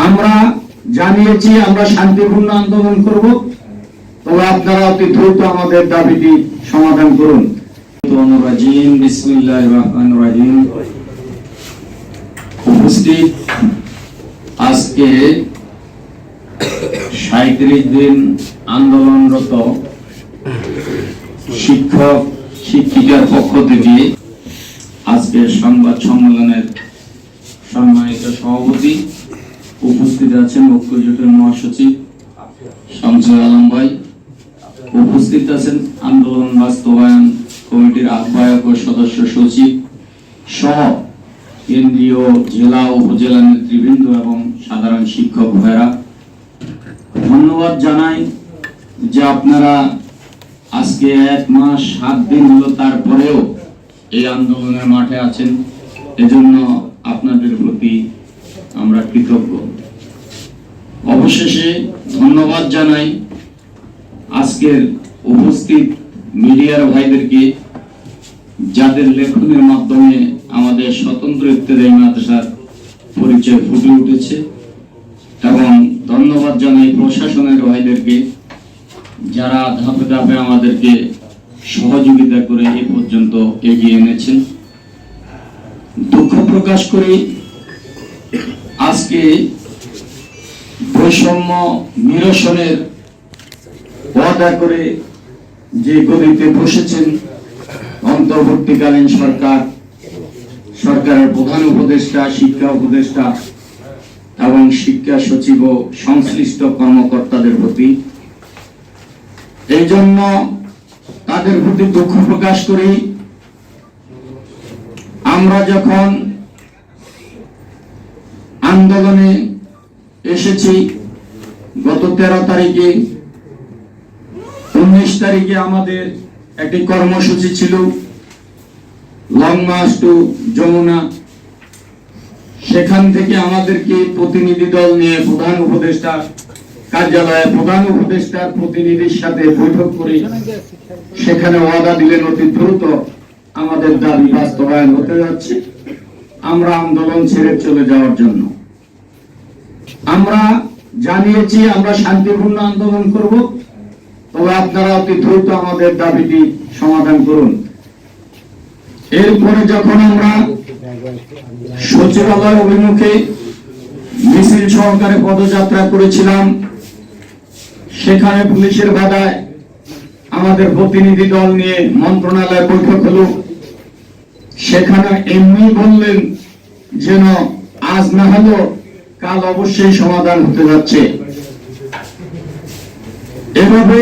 আমরা জানিয়েছি আমরা শান্তিপূর্ণ আন্দোলন করব, তবে আপনারা অতি দ্রুত আমাদের দাবিটি সমাধান করুন। বিসমিল্লাহির রহমানির রহিম। উপস্থিত আজকে 37 দিন আন্দোলনরত শিক্ষক শিক্ষিকার পক্ষ থেকে আজকে সংবাদ সম্মেলনের সম্মানিত সভাপতি, উপস্থিত আছেন ঐক্য জোটের মহাসচিব শামসুল আলম ভাই, উপস্থিত আছেন আন্দোলন বাস্তবায়ন কমিটির আহ্বায়ক ও সদস্য সচিব সহ কেন্দ্রীয় জেলা উপজেলা নেতৃবৃন্দ এবং সাধারণ শিক্ষক ভাইরা। ধন্যবাদ জানাই যে আপনারা আজকে 1 মাস 7 দিন হলো, তারপরেও এই আন্দোলনের মাঠে আছেন। এজন্য আপনাদের প্রতি আমরা কৃতজ্ঞ। অবশেষে ধন্যবাদ জানাই আজকের উপস্থিত মিডিয়ার ভাইদেরকে, যাদের লেখনের মাধ্যমে আমাদের স্বতন্ত্র ইত্তেদায়ী মাদ্রাসার পরিচয় ফুটে উঠেছে, এবং ধন্যবাদ জানাই প্রশাসনের ভাইদেরকে, যারা ধাপে ধাপে আমাদেরকে সহযোগিতা করে এ পর্যন্ত এগিয়ে এনেছেন। দুঃখ প্রকাশ করি আজকে বৈষম্য নিরসনের ওয়াদা করে যে গদিতে বসেছেন অন্তর্বর্তীকালীন সরকারের প্রধান উপদেষ্টা, শিক্ষা উপদেষ্টা এবং শিক্ষা সচিব ও সংশ্লিষ্ট কর্মকর্তাদের প্রতি, এই জন্য তাদের প্রতি দুঃখ প্রকাশ করি। আমরা যখন আন্দোলনে এসেছি গত 13 তারিখে, 19 তারিখে আমাদের একটি কর্মসূচি ছিল লং মার্চ টু যমুনা। সেখান থেকে আমাদেরকে প্রতিনিধি দল নিয়ে প্রধান উপদেষ্টার কার্যালয়ে প্রধান উপদেষ্টার প্রতিনিধির সাথে বৈঠক করে সেখানে ওয়াদা দিলেন অতি দ্রুত আমাদের দাবি বাস্তবায়ন হতে যাচ্ছে, আমরা আন্দোলন ছেড়ে চলে যাওয়ার জন্য। আমরা জানিয়েছি আমরা শান্তিপূর্ণ আন্দোলন করব, তবে আপনারা অতি দ্রুত আমাদের দাবিটি সমাধান করুন। এরপরে যখন আমরা সচিবালয় অভিমুখে মিছিল সহকারে পদযাত্রা করেছিলাম, সেখানে পুলিশের বাধায় আমাদের প্রতিনিধি দল নিয়ে মন্ত্রণালয়ে বৈঠক হলো। সেখানে এমনি বললেন যেন আজ না হলো কাল অবশ্যই সমাধান হতে যাচ্ছে। এভাবে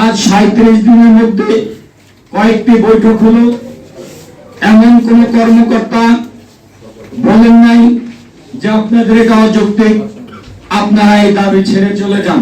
আজ 37 দিনের মধ্যে কয়েকটি বৈঠক হলো। এমন কোন কর্মকর্তা বলেন নাই যে আপনাদের এটা অযৌক্তিক, আপনারা এই দাবি ছেড়ে চলে যান।